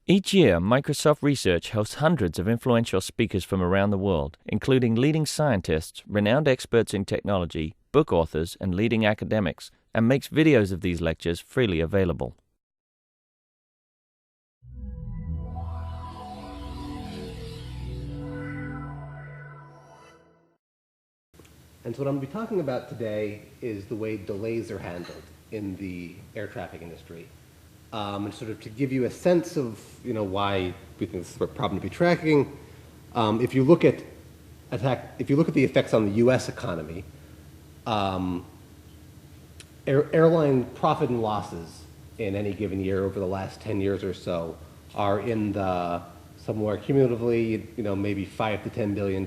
Each year, Microsoft Research hosts hundreds of influential speakers from around the world, including leading scientists, renowned experts in technology, book authors, and leading academics, and makes videos of these lectures freely available. And so what I'm going to be talking about today is the way delays are handled in the air traffic industry. And sort of to give you a sense of why we think this is a problem to be tracking, if you look at the effects on the U.S. economy, airline profit and losses in any given year over the last 10 years or so are in the somewhere cumulatively, maybe $5 to $10 billion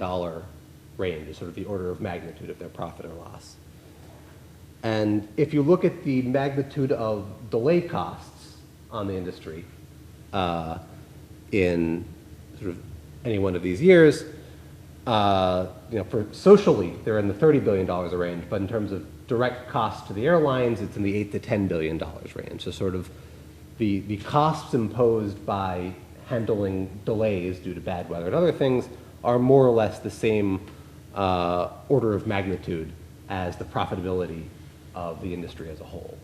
range, is sort of the order of magnitude of their profit or loss. And if you look at the magnitude of delay costs on the industry in sort of any one of these years, for socially, they're in the $30 billion range, but in terms of direct costs to the airlines, it's in the $8 to $10 billion range. So sort of the costs imposed by handling delays due to bad weather and other things are more or less the same order of magnitude as the profitability of the industry as a whole.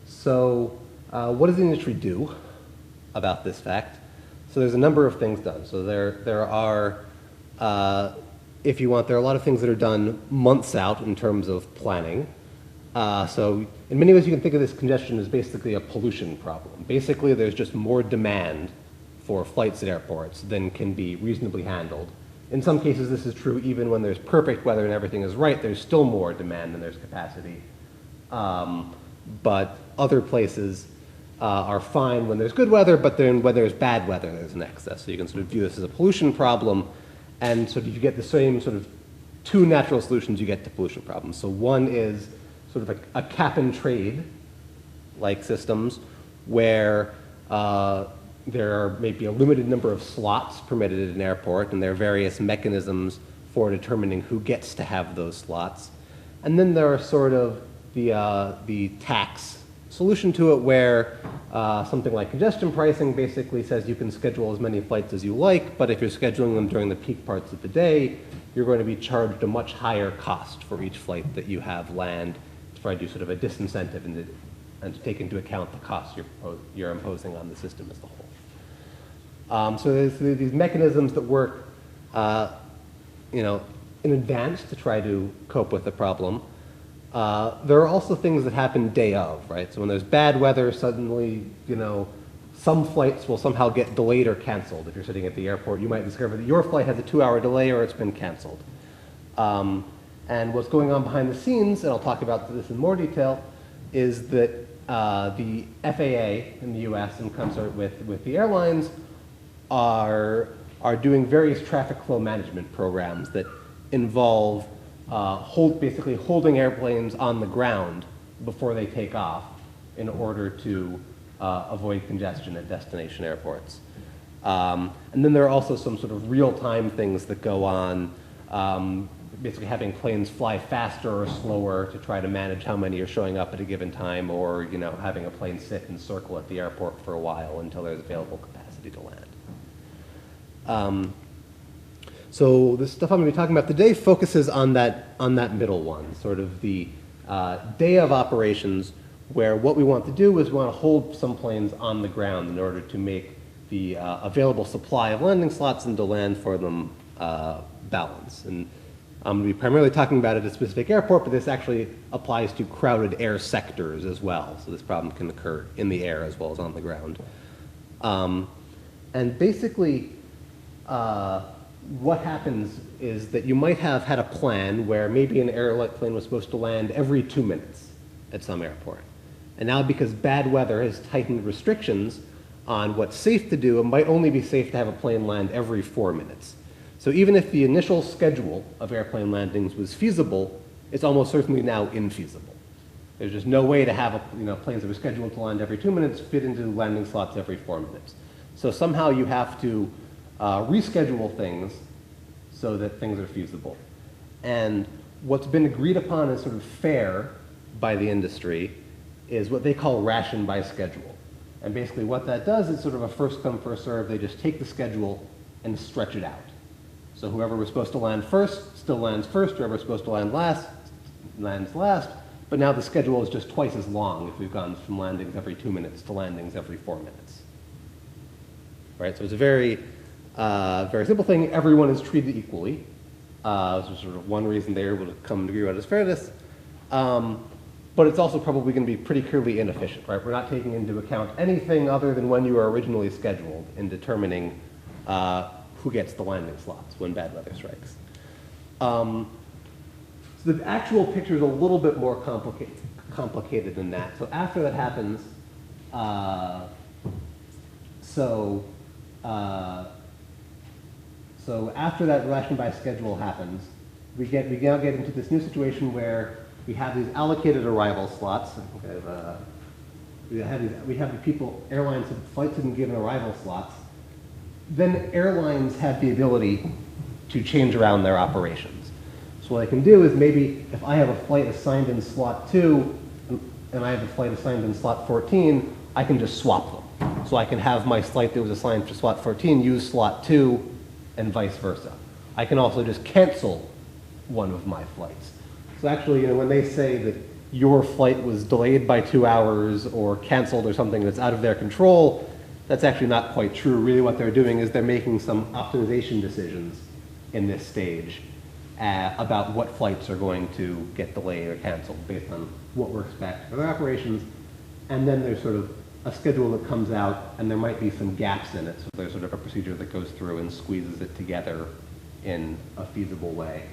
So what does the industry do about this fact? So there's a number of things done. So there are, if you want, there are a lot of things that are done months out in terms of planning. So in many ways you can think of this congestion as basically a pollution problem. Basically there's just more demand for flights at airports than can be reasonably handled. In some cases this is true even when there's perfect weather and everything is right, there's still more demand than there's capacity. But other places are fine when there's good weather, but then when there's bad weather, there's an excess. So you can sort of view this as a pollution problem, and sort of you get the same sort of two natural solutions you get to pollution problems. So one is sort of a cap and trade like systems where there are maybe a limited number of slots permitted at an airport, and there are various mechanisms for determining who gets to have those slots. And then there are sort of the tax solution to it where something like congestion pricing basically says you can schedule as many flights as you like, but if you're scheduling them during the peak parts of the day, you're going to be charged a much higher cost for each flight that you have land to try to do sort of a disincentive and to take into account the costs you're imposing on the system as a whole. So there's these mechanisms that work in advance to try to cope with the problem. There are also things that happen day of, right? So when there's bad weather, suddenly, some flights will somehow get delayed or canceled. If you're sitting at the airport, you might discover that your flight has a 2-hour delay or it's been canceled. And what's going on behind the scenes, and I'll talk about this in more detail, is that the FAA in the US, in concert with the airlines, are doing various traffic flow management programs that involve basically holding airplanes on the ground before they take off in order to avoid congestion at destination airports. And then there are also some sort of real-time things that go on, basically having planes fly faster or slower to try to manage how many are showing up at a given time, or having a plane sit and circle at the airport for a while until there's available capacity to land. So the stuff I'm going to be talking about today focuses on that middle one, sort of the day of operations, where what we want to do is we want to hold some planes on the ground in order to make the available supply of landing slots and to land for them balance. And I'm going to be primarily talking about it at a specific airport, but this actually applies to crowded air sectors as well. So this problem can occur in the air as well as on the ground. And basically, what happens is that you might have had a plan where maybe an airplane was supposed to land every 2 minutes at some airport. And now because bad weather has tightened restrictions on what's safe to do, it might only be safe to have a plane land every 4 minutes. So even if the initial schedule of airplane landings was feasible, it's almost certainly now infeasible. There's just no way to have planes that are scheduled to land every 2 minutes fit into landing slots every 4 minutes. So somehow you have to reschedule things so that things are feasible. And what's been agreed upon as sort of fair by the industry is what they call ration by schedule. And basically what that does is sort of a first come, first serve. They just take the schedule and stretch it out. So whoever was supposed to land first still lands first, whoever was supposed to land last lands last, but now the schedule is just twice as long if we've gone from landings every 2 minutes to landings every 4 minutes. Right, so it's a very, very simple thing. Everyone is treated equally. So sort of one reason they're able to come to agree on is fairness. But it's also probably going to be pretty clearly inefficient, right? We're not taking into account anything other than when you were originally scheduled in determining who gets the landing slots when bad weather strikes. So the actual picture is a little bit more complicated than that. So after that happens, so after that ration by schedule happens, we now get into this new situation where we have these allocated arrival slots. We have the people, airlines, flights have been given arrival slots. Then airlines have the ability to change around their operations. So what I can do is maybe if I have a flight assigned in slot 2 and I have a flight assigned in slot 14, I can just swap them. So I can have my flight that was assigned for slot 14 use slot 2 and vice versa. I can also just cancel one of my flights. So actually, when they say that your flight was delayed by 2 hours or canceled or something that's out of their control, that's actually not quite true. Really what they're doing is they're making some optimization decisions in this stage about what flights are going to get delayed or canceled based on what we're expecting for their operations. And then there's sort of a schedule that comes out, and there might be some gaps in it. So there's sort of a procedure that goes through and squeezes it together in a feasible way.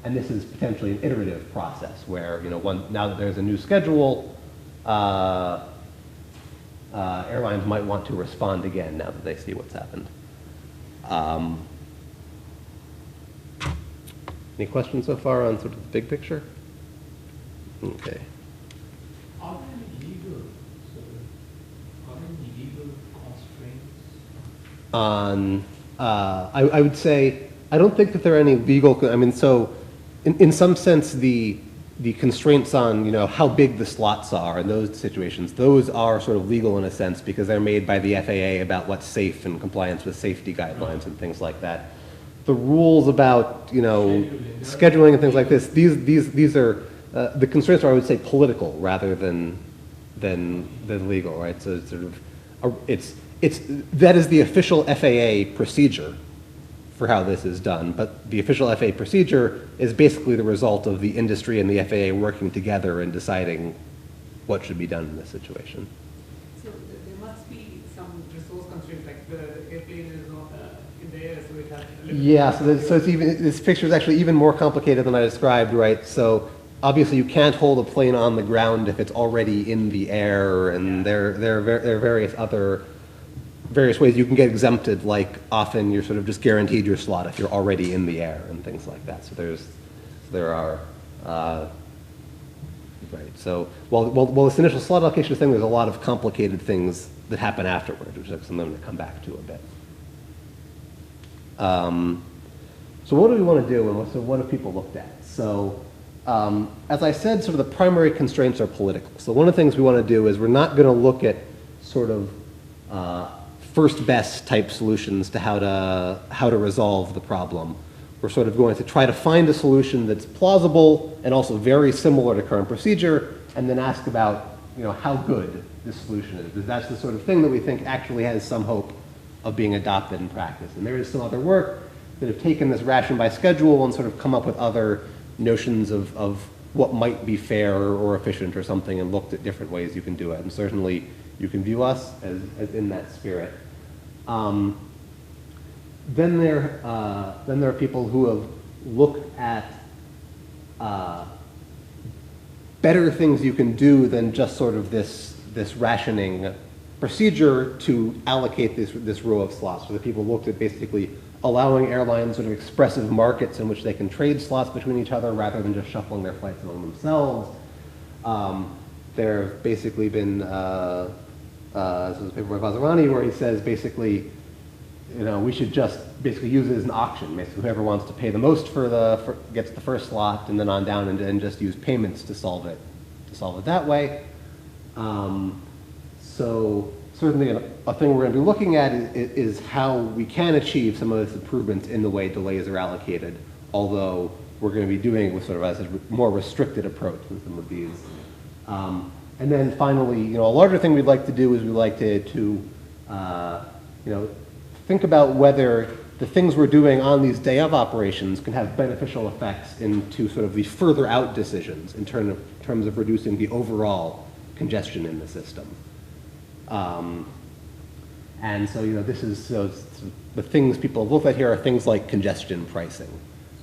And this is potentially an iterative process where, now that there's a new schedule, airlines might want to respond again now that they see what's happened. Any questions so far on sort of the big picture? Okay. Are there any legal constraints? I would say, I don't think that there are any legal, so in some sense the constraints on, how big the slots are in those situations, those are sort of legal in a sense because they're made by the FAA about what's safe and compliance with safety guidelines and things like that. The rules about, scheduling and things like this, these are, the constraints are, I would say, political rather than legal, right? So it's sort of, that is the official FAA procedure for how this is done, but the official FAA procedure is basically the result of the industry and the FAA working together and deciding what should be done in this situation. So there must be some resource constraints, like the airplane is not in the air, so it has to. Yeah, so it's even, this picture is actually even more complicated than I described, right? So obviously you can't hold a plane on the ground if it's already in the air, and there are various ways you can get exempted, like often you're sort of just guaranteed your slot if you're already in the air and things like that. So there are, right, so while this initial slot allocation thing, there's a lot of complicated things that happen afterward, which is something to come back to a bit. So what do we want to do, and what have people looked at? So as I said, sort of the primary constraints are political. So one of the things we want to do is we're not going to look at sort of first best type solutions to how to resolve the problem. We're sort of going to try to find a solution that's plausible and also very similar to current procedure, and then ask about how good this solution is. Because that's the sort of thing that we think actually has some hope of being adopted in practice. And there is some other work that have taken this ration by schedule and sort of come up with other notions of what might be fair or efficient or something, and looked at different ways you can do it. And certainly you can view us as in that spirit. Then there are people who have looked at better things you can do than just sort of this rationing procedure to allocate this row of slots. So the people looked at basically allowing airlines sort of expressive markets in which they can trade slots between each other rather than just shuffling their flights among themselves. There have basically been, this is a paper by Vazirani where he says basically, we should just basically use it as an auction. Basically, whoever wants to pay the most gets the first slot, and then on down, and just use payments to solve it solve it that way. So certainly a thing we're going to be looking at is how we can achieve some of this improvement in the way delays are allocated, although we're going to be doing it with sort of as a more restricted approach than some of these. And then finally, a larger thing we'd like to do is we'd like to think about whether the things we're doing on these day of operations can have beneficial effects into sort of the further out decisions in terms of reducing the overall congestion in the system. And so, this is the things people have looked at here are things like congestion pricing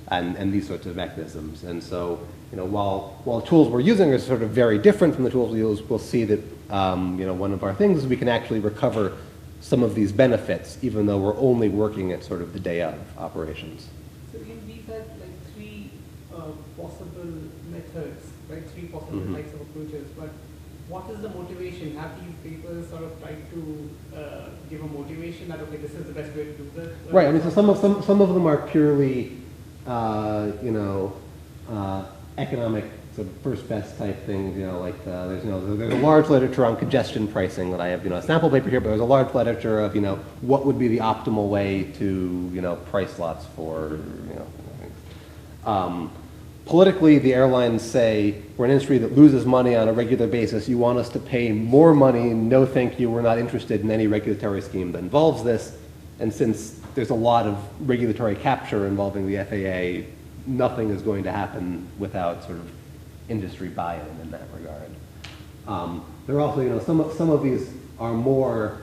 and these sorts of mechanisms. And so, while the tools we're using are sort of very different from the tools we use, we'll see that, one of our things is we can actually recover some of these benefits, even though we're only working at sort of the day of operations. So these are like three possible methods, right? Three possible types of approaches. But what is the motivation? Have these papers sort of tried to give a motivation that, okay, this is the best way to do this? Right. I mean, so some of them are purely, economic sort of first best type things. Like there's a large literature on congestion pricing that I have, a sample paper here, but there's a large literature of what would be the optimal way to price lots for things. Politically, the airlines say, we're an industry that loses money on a regular basis. You want us to pay more money? No, thank you. We're not interested in any regulatory scheme that involves this. And since there's a lot of regulatory capture involving the FAA, nothing is going to happen without sort of industry buy-in in that regard. There are also, some of these are more,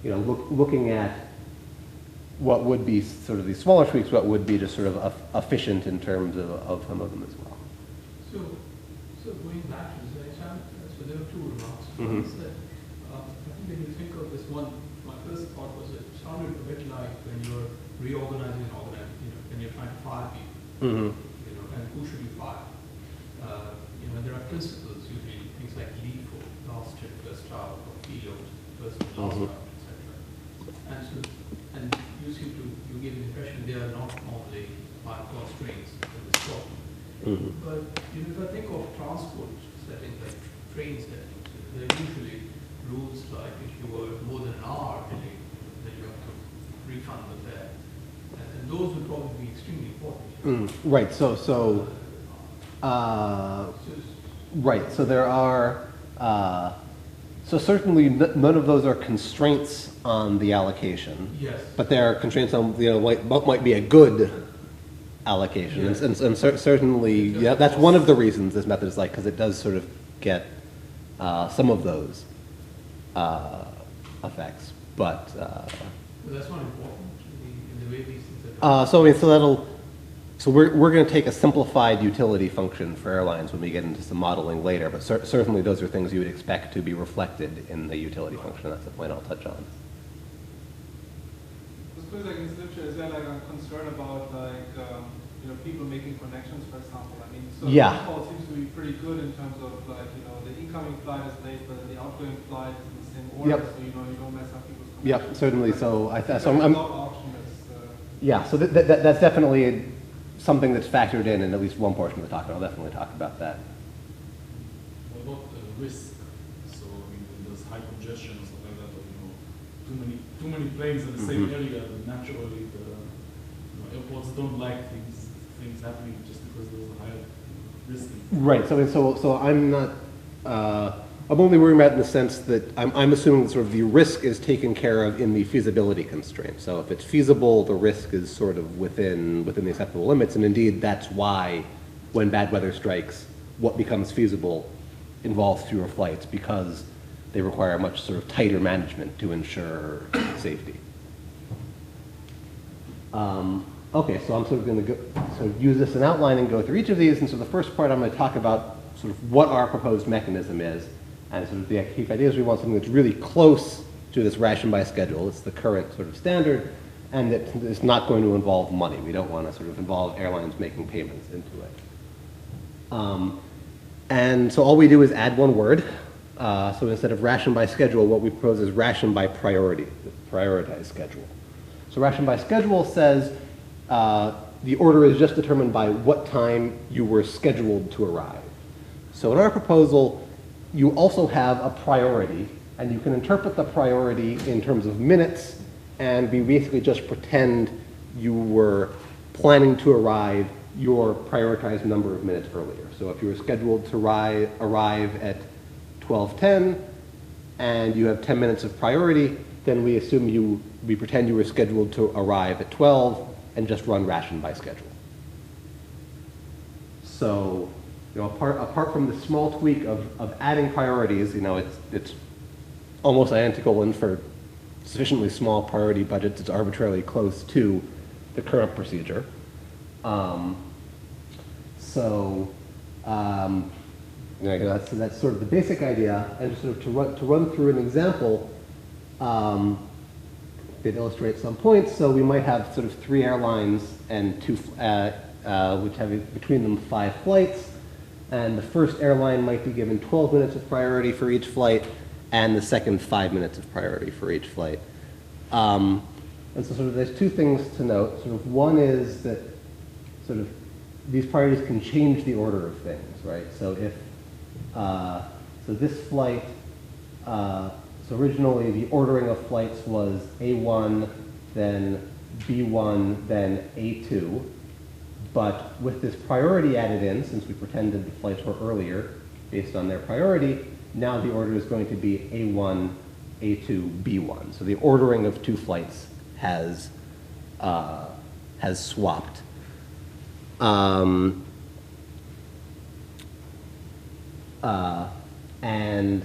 looking at what would be sort of these smaller tweaks, what would be just sort of efficient in terms of some of them as well. So going back to this, so there are two remarks. One is that I think when you think of this one, my first thought was it sounded a bit like when you're reorganizing an organization, when you're trying to fire people, and who should you fire? There are principles, usually things like lead for last in, first out, or field, first in, last out, etc. And you give the impression they are not normally high cost trains in this problem. But if I think of transport settings, like train settings, there are usually rules like if you were more than an hour delayed, then you have to refund the fare. And those would probably be extremely important. Right. Right. So there are. So certainly none of those are constraints on the allocation. Yes. But there are constraints on what might be a good allocation, yes. and certainly that's one of the reasons this method is because it does sort of get some of those effects, but. That's not important in the way these things are done. So we're going to take a simplified utility function for airlines when we get into some modeling later, but certainly those are things you would expect to be reflected in the utility function. That's the point I'll touch on. I suppose in scripture, is there a concern about people making connections, for example? I mean, so yeah. the seems to be pretty good in terms of the incoming flight is late, but the outgoing flight is in the same order, yep. So you don't mess up people's connections. Yep, certainly. So so that's definitely something that's factored in at least one portion of the talk, and I'll definitely talk about that. What about risk? So when there's high congestion or something like that, or too many planes in the same area, naturally the airports don't like things happening just because there's a higher risk. Right. So I'm not. I'm only worrying about it in the sense that I'm assuming that sort of the risk is taken care of in the feasibility constraint. So if it's feasible, the risk is sort of within the acceptable limits, and indeed that's why when bad weather strikes, what becomes feasible involves fewer flights because they require much sort of tighter management to ensure safety. Okay, so I'm sort of going to use this in outline and go through each of these. And so the first part I'm going to talk about sort of what our proposed mechanism is. And sort of the key idea is we want something that's really close to this ration by schedule. It's the current sort of standard, and that it's not going to involve money. We don't want to sort of involve airlines making payments into it. And so all we do is add one word. So instead of ration by schedule, what we propose is ration by priority, prioritized schedule. So ration by schedule says the order is just determined by what time you were scheduled to arrive. So in our proposal, you also have a priority, and you can interpret the priority in terms of minutes, and we basically just pretend you were planning to arrive your prioritized number of minutes earlier. So if you were scheduled to arrive at 12:10 and you have 10 minutes of priority, then we pretend you were scheduled to arrive at 12 and just run ration by schedule. So, apart from the small tweak of adding priorities, it's almost identical, and for sufficiently small priority budgets, it's arbitrarily close to the current procedure. So that's sort of the basic idea, and just sort of to run through an example that illustrates some points. So we might have sort of 3 airlines and which have between them 5 flights, and the first airline might be given 12 minutes of priority for each flight, and the second 5 minutes of priority for each flight. And so sort of there's 2 things to note. Sort of one is that sort of these priorities can change the order of things, right? So if so this flight, so originally the ordering of flights was A1, then B1, then A2. But with this priority added in, since we pretended the flights were earlier based on their priority, now the order is going to be A1, A2, B1. So the ordering of 2 flights has swapped. And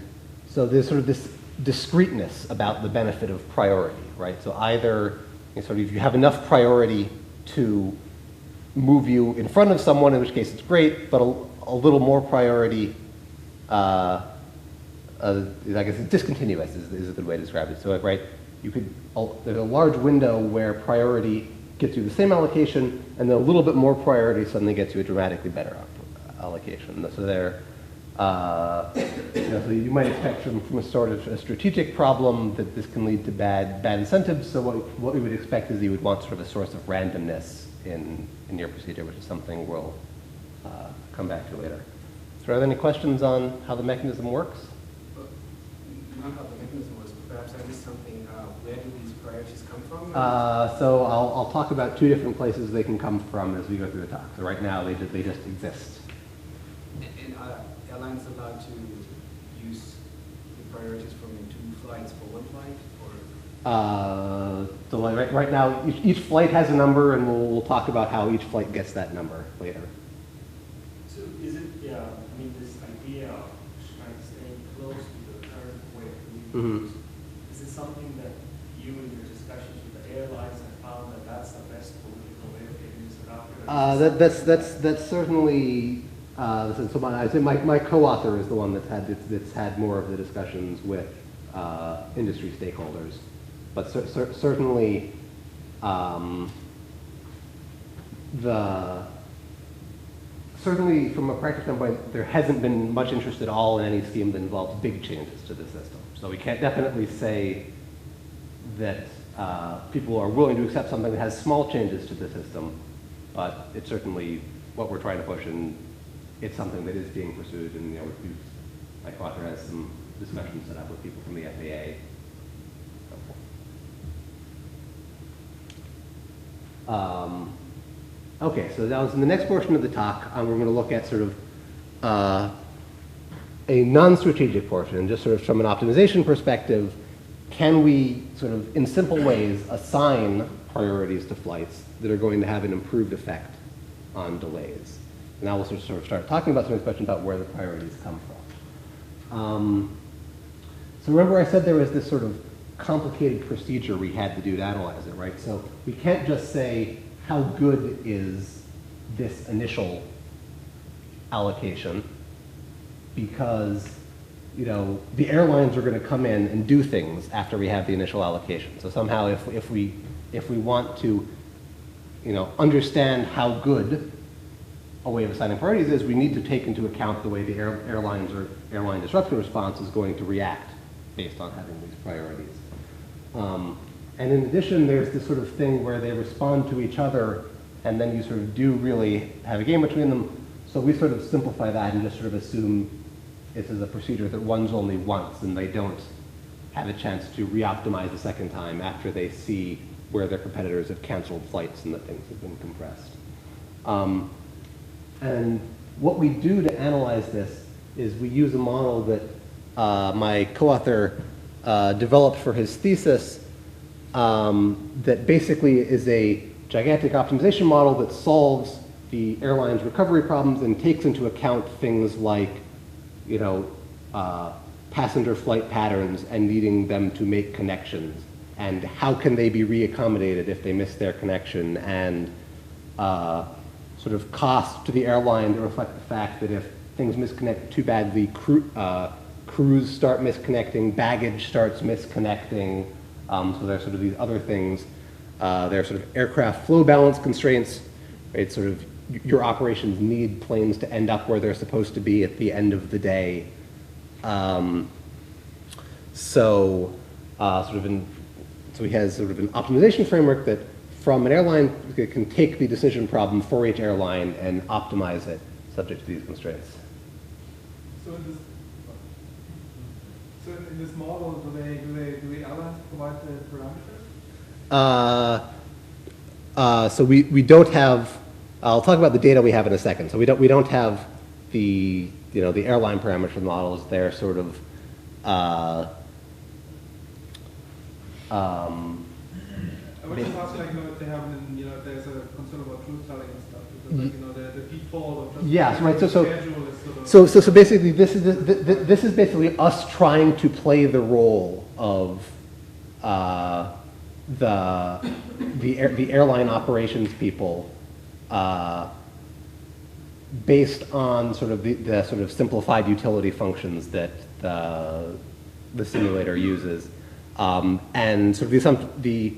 so there's sort of this discreteness about the benefit of priority, right? So either sort of if you have enough priority to move you in front of someone, in which case it's great, but a little more priority, I guess it's discontinuous is a good way to describe it. So, right, there's a large window where priority gets you the same allocation, and then a little bit more priority suddenly gets you a dramatically better allocation. So so you might expect from a sort of a strategic problem that this can lead to bad incentives. So what we would expect is you would want sort of a source of randomness in your procedure, which is something we'll come back to later. So are there any questions on how the mechanism works? Not how the mechanism works, but perhaps I missed something. Where do these priorities come from? So I'll talk about 2 different places they can come from as we go through the talk. So right now they just exist. And are airlines allowed to use the priorities from 2 flights for 1 flight, or? So right now, each flight has a number, and we'll talk about how each flight gets that number later. So is it, this idea of trying to stay close to the current way of doing things, is it something that you in your discussions with the airlines have found that that's the best political way of getting this adopted? That's certainly, so I'd say my co-author is the one that's had more of the discussions with industry stakeholders. But certainly, certainly from a practical standpoint, there hasn't been much interest at all in any scheme that involves big changes to the system. So we can't definitely say that people are willing to accept something that has small changes to the system, but it's certainly what we're trying to push, and it's something that is being pursued. And my co-author has some discussions set up with people from the FAA. Okay, so now in the next portion of the talk, we're going to look at sort of a non-strategic portion, just sort of from an optimization perspective. Can we sort of, in simple ways, assign priorities to flights that are going to have an improved effect on delays? And now we'll sort of start talking about some of these questions about where the priorities come from. So remember I said there was this sort of complicated procedure we had to do to analyze it, right? So we can't just say, how good is this initial allocation? Because, the airlines are going to come in and do things after we have the initial allocation. So somehow if we want to, understand how good a way of assigning priorities is, we need to take into account the way the airlines or airline disruption response is going to react based on having these priorities. And in addition, there's this sort of thing where they respond to each other, and then you sort of do really have a game between them. So we sort of simplify that and just sort of assume this is a procedure that runs only once and they don't have a chance to re-optimize the second time after they see where their competitors have canceled flights and that things have been compressed. And what we do to analyze this is we use a model that my co-author developed for his thesis that basically is a gigantic optimization model that solves the airline's recovery problems and takes into account things like, you know, passenger flight patterns and needing them to make connections, and how can they be reaccommodated if they miss their connection, and sort of cost to the airline to reflect the fact that if things misconnect too badly, crews start misconnecting, baggage starts misconnecting, so there are sort of these other things. There are sort of aircraft flow balance constraints, right? Sort of your operations need planes to end up where they're supposed to be at the end of the day. So he has sort of an optimization framework that from an airline can take the decision problem for each airline and optimize it subject to these constraints. So in this model, do the airlines provide the parameters? So we don't have. I'll talk about the data we have in a second. So we don't have the the airline parameter models. They're sort of I was just asking, like, if they have, if there's a concern about truth telling and stuff, because, like, the default of just yes, right. schedule is sort of So basically, this is basically us trying to play the role of the airline operations people based on sort of the sort of simplified utility functions that the simulator uses, and sort of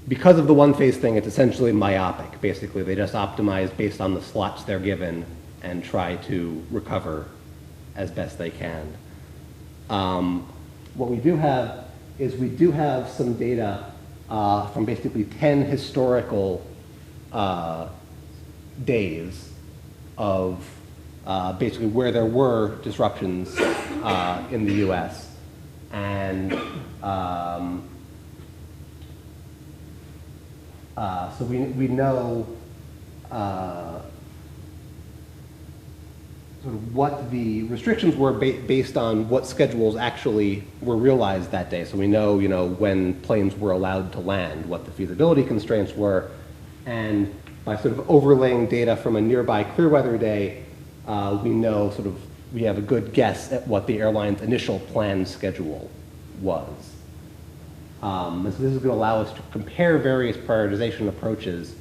because of the one-phase thing, it's essentially myopic. Basically, they just optimize based on the slots they're given and try to recover as best they can. What we do have is we do have some data from basically 10 historical days of basically where there were disruptions in the US. And so we know sort of what the restrictions were based on what schedules actually were realized that day. So we know, when planes were allowed to land, what the feasibility constraints were, and by sort of overlaying data from a nearby clear weather day, we know we have a good guess at what the airline's initial planned schedule was. And so this is going to allow us to compare various prioritization approaches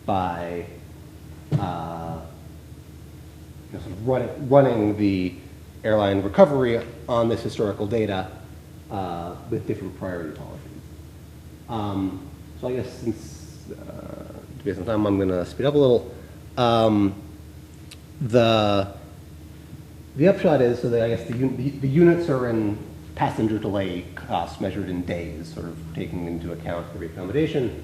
by sort of running the airline recovery on this historical data with different priority policies. So I guess since to be some time, I'm going to speed up a little. The upshot is, so that I guess the units are in passenger delay costs measured in days, sort of taking into account the reaccommodation.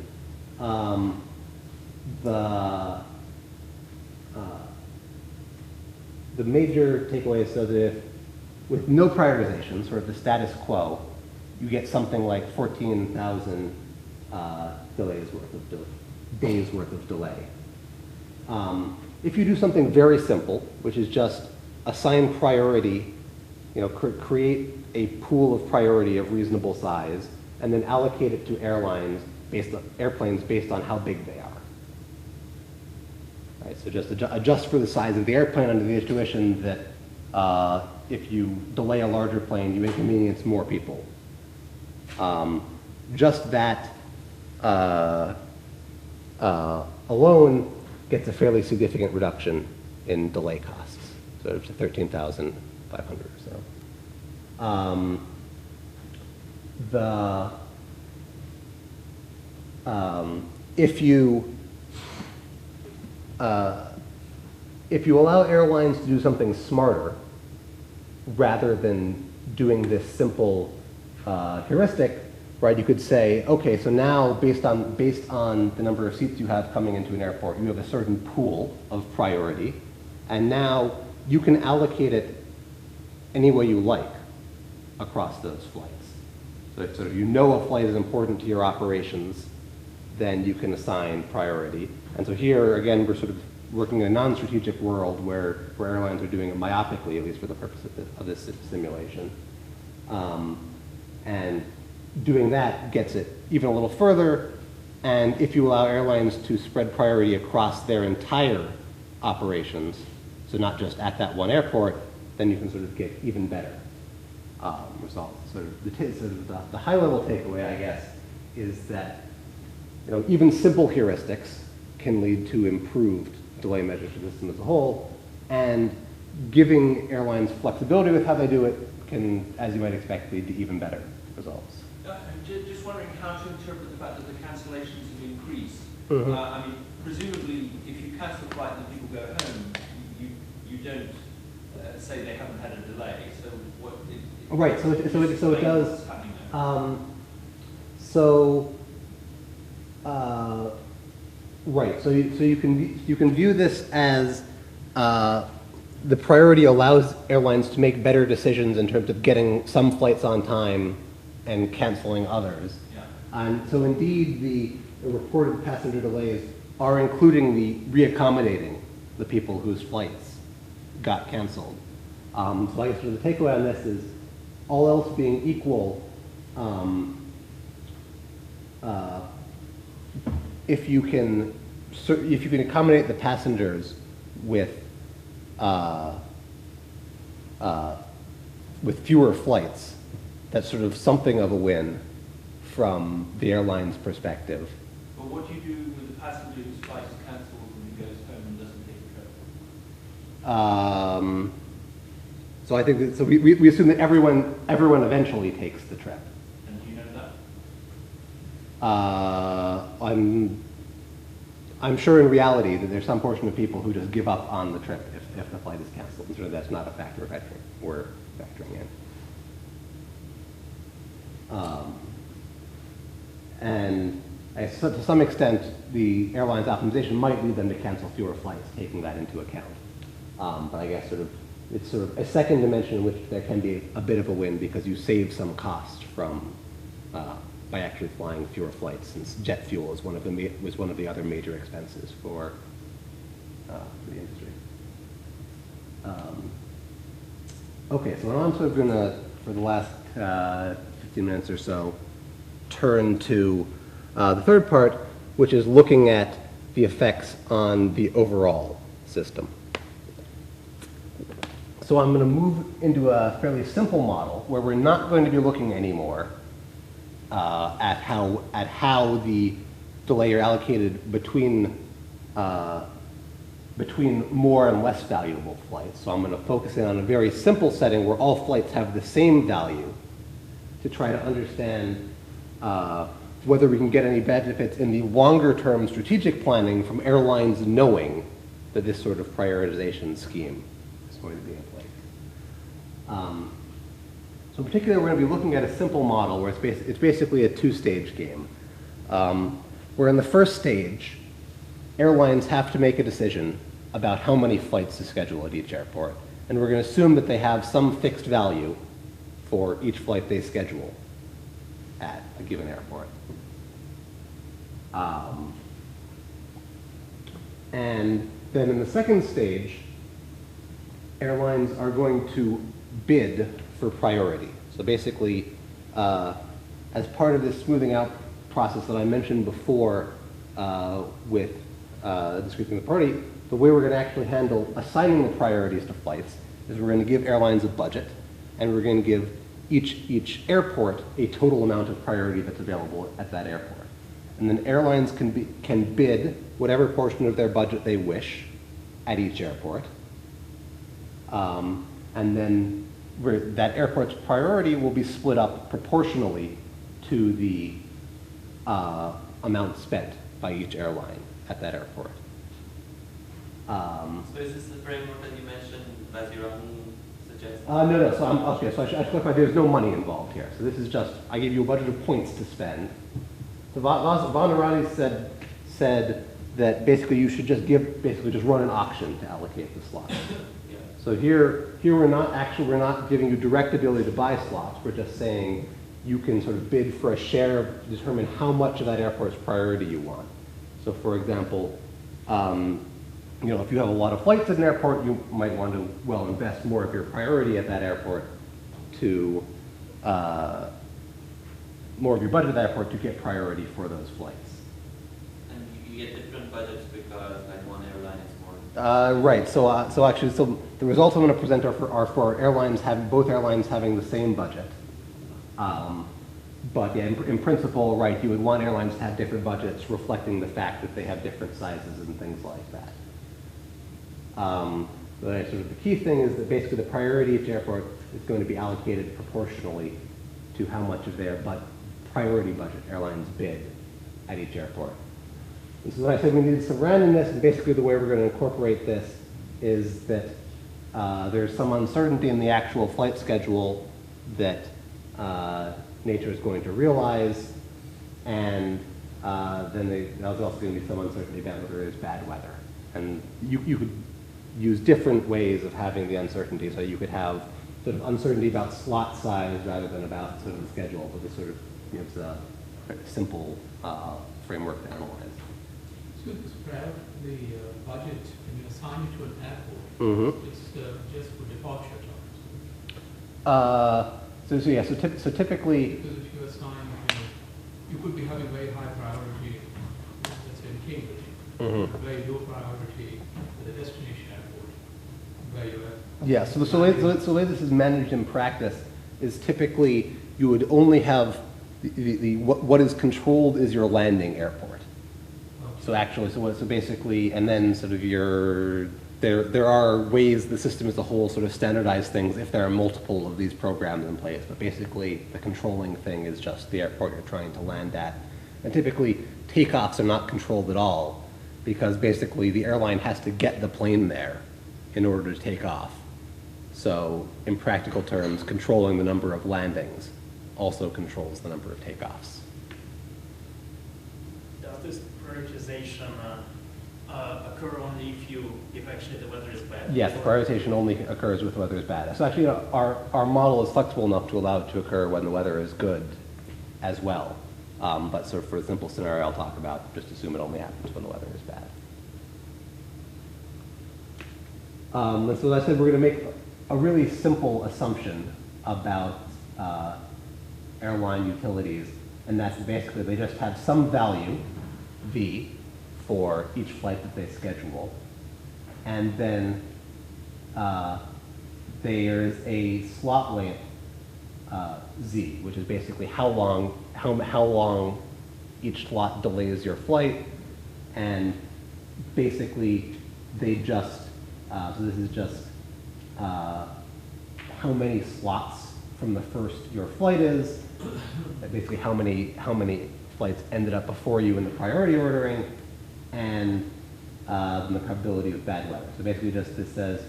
The major takeaway is so that if, with no prioritization, sort of the status quo, you get something like 14,000 days worth of delay. If you do something very simple, which is just assign priority, create a pool of priority of reasonable size, and then allocate it to airplanes based on how big they are. Right, so just adjust for the size of the airplane under the intuition that if you delay a larger plane, you inconvenience more people. Just that alone gets a fairly significant reduction in delay costs, so it's 13,500 or so. If you allow airlines to do something smarter, rather than doing this simple heuristic, right? You could say, okay, so now based on the number of seats you have coming into an airport, you have a certain pool of priority, And now you can allocate it any way you like across those flights. So if sort of you know a flight is important to your operations, then you can assign priority. And so here, again, we're sort of working in a non-strategic world where airlines are doing it myopically, at least for the purpose of this simulation. And doing that gets it even a little further. And if you allow airlines to spread priority across their entire operations, so not just at that one airport, then you can sort of get even better results. Sort of the high-level takeaway, I guess, is that even simple heuristics can lead to improved delay measures for the system as a whole, and giving airlines flexibility with how they do it can, as you might expect, lead to even better results. Just wondering how to interpret the fact that the cancellations have increased. Mm-hmm. I mean, presumably, if you cancel a flight and people go home, you don't say they haven't had a delay. So what? Right. So it does. What's happening there. Right. So you can view this as the priority allows airlines to make better decisions in terms of getting some flights on time and canceling others. Yeah. And so indeed, the reported passenger delays are including the reaccommodating the people whose flights got canceled. So I guess sort of the takeaway on this is, all else being equal, if you can accommodate the passengers with fewer flights, that's sort of something of a win from the airline's perspective. But what do you do with the passenger whose flight is cancelled and he goes home and doesn't take the trip? So I think that, so we assume that everyone eventually takes the trip. And do you know that? I'm sure in reality that there's some portion of people who just give up on the trip if the flight is canceled. And sort of that's not a factor we're factoring in. And to some extent, the airline's optimization might lead them to cancel fewer flights, taking that into account. But I guess it's sort of a second dimension in which there can be a bit of a win because you save some cost from by actually flying fewer flights, since jet fuel was one of the other major expenses for the industry. Okay, so I'm sort of going to, for the last 15 minutes or so, turn to the third part, which is looking at the effects on the overall system. So I'm going to move into a fairly simple model where we're not going to be looking anymore at how the delay are allocated between more and less valuable flights. So I'm going to focus in on a very simple setting where all flights have the same value to try to understand whether we can get any benefits in the longer-term strategic planning from airlines knowing that this sort of prioritization scheme is going to be in place. So in particular, we're going to be looking at a simple model where it's basically a two-stage game. Where in the first stage, airlines have to make a decision about how many flights to schedule at each airport. And we're going to assume that they have some fixed value for each flight they schedule at a given airport. And then in the second stage, airlines are going to bid for priority. So basically, as part of this smoothing out process that I mentioned before with discreting the priority, the way we're going to actually handle assigning the priorities to flights is we're going to give airlines a budget, and we're going to give each airport a total amount of priority that's available at that airport. And then airlines can bid whatever portion of their budget they wish at each airport. And then that airport's priority will be split up proportionally to the amount spent by each airline at that airport. So is this the framework that you mentioned, Vazirani suggested? No. So I should clarify, there's no money involved here. So this is just, I give you a budget of points to spend. So Vanarani said that basically you should just just run an auction to allocate the slots. So here we're not giving you direct ability to buy slots. We're just saying you can sort of bid for a share to determine how much of that airport's priority you want. So for example, you know, if you have a lot of flights at an airport, you might want to, well, invest more of your priority at that airport to, more of your budget at that airport to get priority for those flights. And you get different budgets because like one airline is more. Right. So actually, the results I'm going to present are for airlines both airlines having the same budget. But yeah, in principle, right, you would want airlines to have different budgets reflecting the fact that they have different sizes and things like that. But sort of the key thing is that basically the priority at each airport is going to be allocated proportionally to how much of their priority budget airlines bid at each airport. And so I said we needed some randomness, and basically the way we're going to incorporate this is that there's some uncertainty in the actual flight schedule that nature is going to realize, and then there's also going to be some uncertainty about whether there's bad weather. And you could use different ways of having the uncertainty. So you could have sort of uncertainty about slot size rather than about sort of the schedule, but this sort of gives a simple framework to analyze. So this the budget, when you assign it to an airport, it's just for departure times. So typically, because if you assign, you could be having very high priority, let's say in Cambridge, very low priority at the destination airport, where you have. Yeah. So the way this is managed in practice is typically you would only have what is controlled is your landing airport. So actually, so basically, and then sort of there are ways the system as a whole sort of standardize things if there are multiple of these programs in place, but basically the controlling thing is just the airport you're trying to land at. And typically takeoffs are not controlled at all because basically the airline has to get the plane there in order to take off. So in practical terms, controlling the number of landings also controls the number of takeoffs. Does this prioritization occur only if actually the weather is bad? Yes, prioritization only occurs with weather is bad. So actually, our model is flexible enough to allow it to occur when the weather is good as well. But sort of for a simple scenario I'll talk about, just assume it only happens when the weather is bad. And so as I said, we're going to make a really simple assumption about airline utilities, and that's basically they just have some value, V, for each flight that they schedule. And then there's a slot length, Z, which is basically how long each slot delays your flight. And basically they just, so this is just how many slots from the first your flight is, basically how many flights ended up before you in the priority ordering, and the probability of bad weather. So basically just this says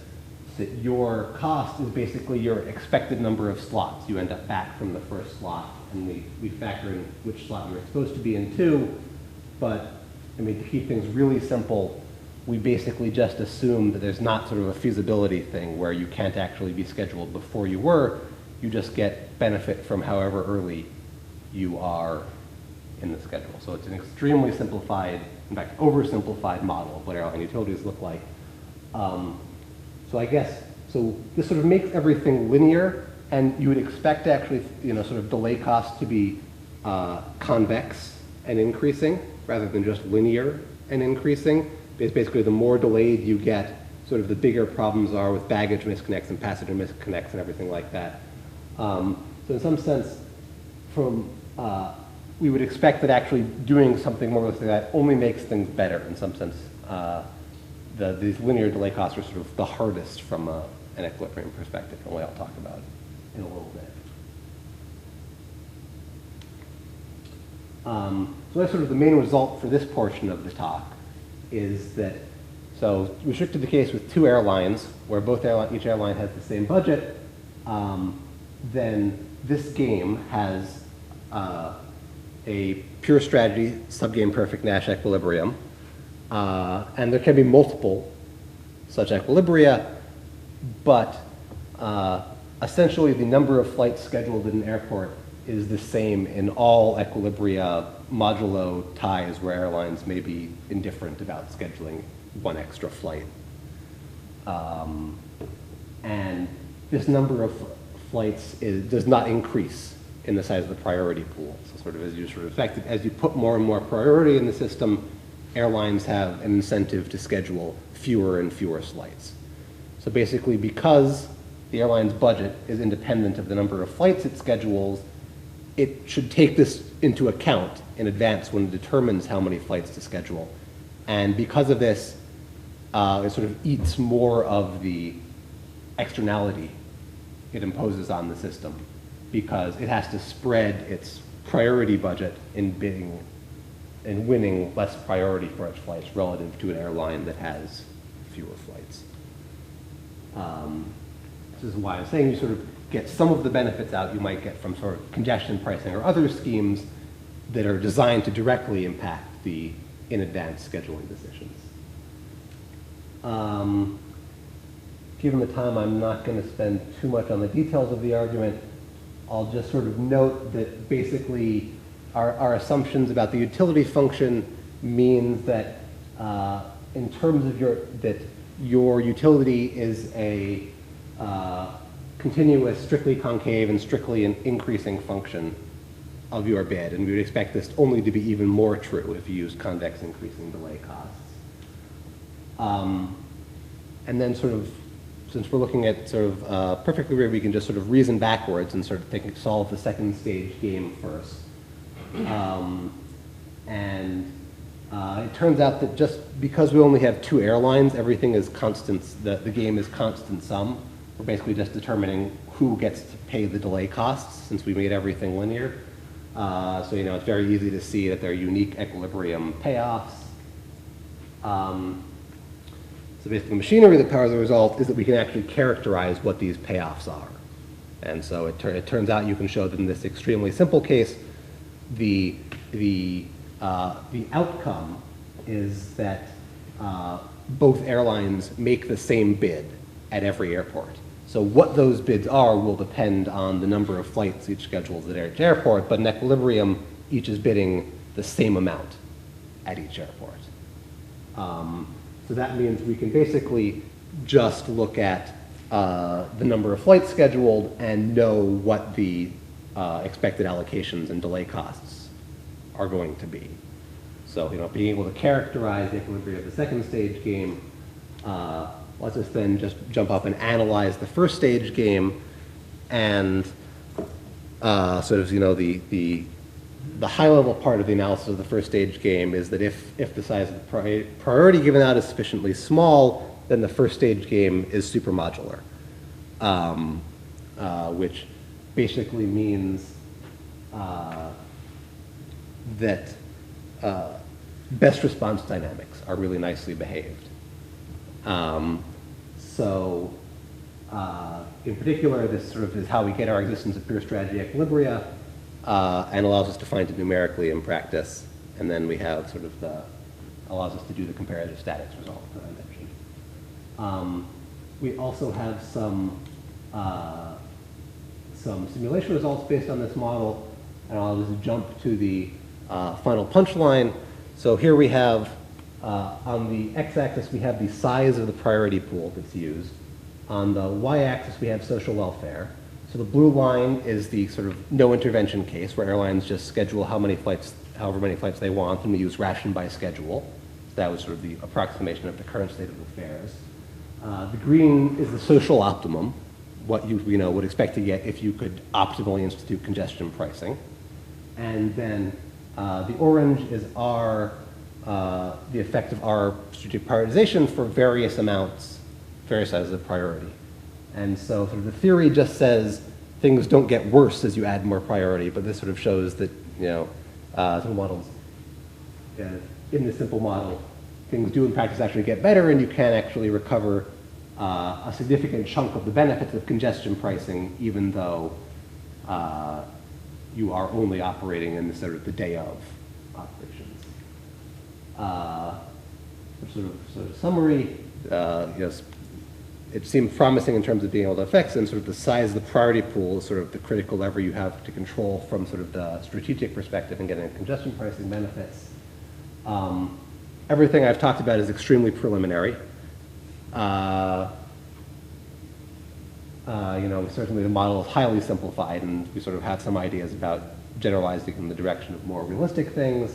that your cost is basically your expected number of slots. You end up back from the first slot, and we factor in which slot you're supposed to be in too. But I mean, to keep things really simple, we basically just assume that there's not sort of a feasibility thing where you can't actually be scheduled before you were. You just get benefit from however early you are in the schedule. So it's an extremely simplified, in fact, oversimplified model of what airline utilities look like. So I guess, so this sort of makes everything linear, and you would expect actually, sort of delay costs to be convex and increasing rather than just linear and increasing. Because basically the more delayed you get, sort of the bigger problems are with baggage misconnects and passenger misconnects and everything like that. So in some sense, we would expect that actually doing something more like that only makes things better in some sense. These linear delay costs are sort of the hardest from an equilibrium perspective, and I'll talk about in a little bit. So that's sort of the main result for this portion of the talk, is that, so restricted the case with two airlines, where each airline has the same budget, then this game has a pure strategy, subgame perfect Nash equilibrium, And there can be multiple such equilibria, but essentially the number of flights scheduled at an airport is the same in all equilibria modulo ties where airlines may be indifferent about scheduling one extra flight. And this number of flights does not increase in the size of the priority pool. So sort of as you put more and more priority in the system, airlines have an incentive to schedule fewer and fewer flights. So basically, because the airline's budget is independent of the number of flights it schedules, it should take this into account in advance when it determines how many flights to schedule. And because of this, it sort of eats more of the externality it imposes on the system, because it has to spread its priority budget in bidding and winning less priority for its flights relative to an airline that has fewer flights. This is why I'm saying you sort of get some of the benefits out you might get from sort of congestion pricing or other schemes that are designed to directly impact the in-advance scheduling decisions. Given the time, I'm not going to spend too much on the details of the argument. I'll just sort of note that basically our assumptions about the utility function means that in terms of your utility is a continuous, strictly concave, and strictly an increasing function of your bid. And we would expect this only to be even more true if you use convex increasing delay costs. And then sort of, since we're looking at sort of perfectly where we can just sort of reason backwards and sort of solve the second stage game first. It turns out that just because we only have two airlines, everything is constant, the game is constant sum. We're basically just determining who gets to pay the delay costs since we made everything linear. So, you know, it's very easy to see that there are unique equilibrium payoffs. So basically the machinery that powers the result is that we can actually characterize what these payoffs are. And so it turns out you can show that in this extremely simple case, the outcome is that both airlines make the same bid at every airport. So what those bids are will depend on the number of flights each schedules at each airport, but in equilibrium, each is bidding the same amount at each airport. So that means we can basically just look at the number of flights scheduled and know what the expected allocations and delay costs are going to be. So, you know, being able to characterize the equilibrium of the second stage game, let's us then just jump up and analyze the first stage game, and sort of, you know, the high-level part of the analysis of the first stage game is that if the size of the priority given out is sufficiently small, then the first stage game is supermodular, which basically means that best response dynamics are really nicely behaved. In particular, this sort of is how we get our existence of pure strategy equilibria, and allows us to find it numerically in practice. And then we have sort of allows us to do the comparative statics result that I mentioned. We also have some simulation results based on this model, and I'll just jump to the final punchline. So here we have, on the x-axis, we have the size of the priority pool that's used. On the y-axis, we have social welfare. So the blue line is the sort of no intervention case where airlines just schedule however many flights they want, and we use ration by schedule. So that was sort of the approximation of the current state of affairs. The green is the social optimum, what you would expect to get if you could optimally institute congestion pricing. And then the orange is the effect of our strategic prioritization for various amounts, various sizes of priority. And so sort of the theory just says things don't get worse as you add more priority, but this sort of shows that, you know, some models, in this simple model, things do in practice actually get better, and you can actually recover a significant chunk of the benefits of congestion pricing, even though you are only operating in the sort of the day of operations. sort of summary. Yes, it seemed promising in terms of being able to affect, and sort of the size of the priority pool is sort of the critical lever you have to control from sort of the strategic perspective and getting congestion pricing benefits. Everything I've talked about is extremely preliminary. Certainly the model is highly simplified, and we sort of have some ideas about generalizing in the direction of more realistic things.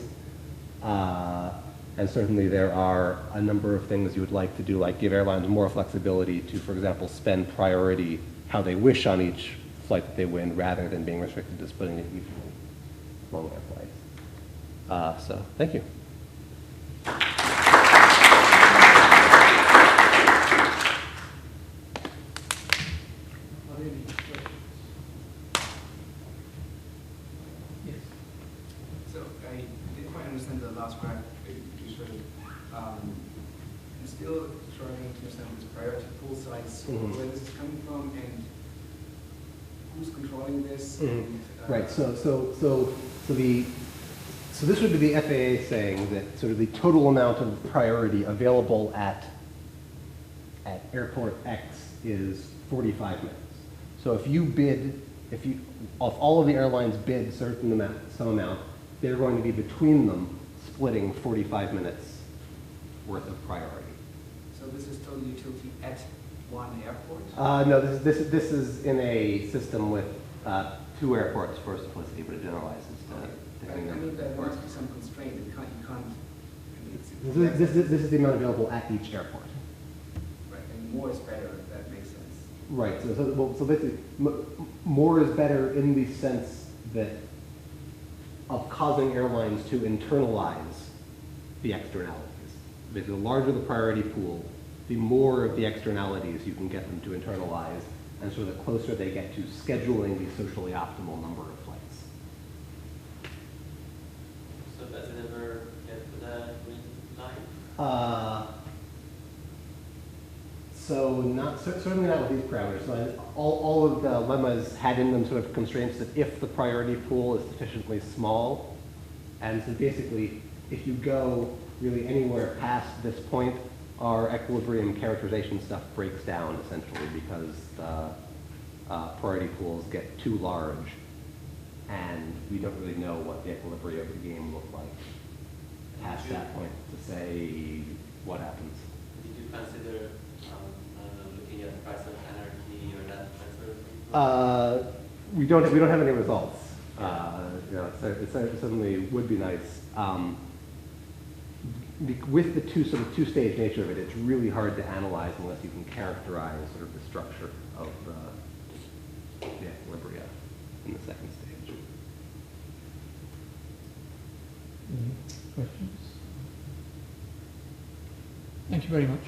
And certainly there are a number of things you would like to do, like give airlines more flexibility to, for example, spend priority how they wish on each flight that they win, rather than being restricted to splitting it evenly among their flights. So, thank you. So I didn't quite understand the last graph you showed. I'm still trying to understand this priority pool size, where this is coming from, and who's controlling this. And, right. So this would be the FAA saying that sort of the total amount of priority available at airport X is 45 minutes. So if all of the airlines bid some amount, they're going to be between them splitting 45 minutes worth of priority. So this is total utility at one airport? No, this is in a system with 2 airports for simplicity, but it generalizes to I mean, there must be some constraint. You can't. I mean, this is the amount available at each airport. Right, and more is better. That makes sense. Right. So basically, more is better in the sense that of causing airlines to internalize the externalities. Basically, the larger the priority pool, the more of the externalities you can get them to internalize, and so the closer they get to scheduling the socially optimal number of flights. So does it ever get to the green line? Certainly not with these parameters. So all of the lemmas had in them sort of constraints that if the priority pool is sufficiently small, and so basically if you go really anywhere past this point, our equilibrium characterization stuff breaks down essentially because the priority pools get too large, and we don't really know what the equilibrium of the game looked like past that point to say what happens. Did you consider looking at the price of anarchy or that sort of thing? We don't have any results. It certainly would be nice. With the two-stage nature of it, it's really hard to analyze unless you can characterize sort of the structure of the equilibria in the second stage. Any questions? Thank you very much.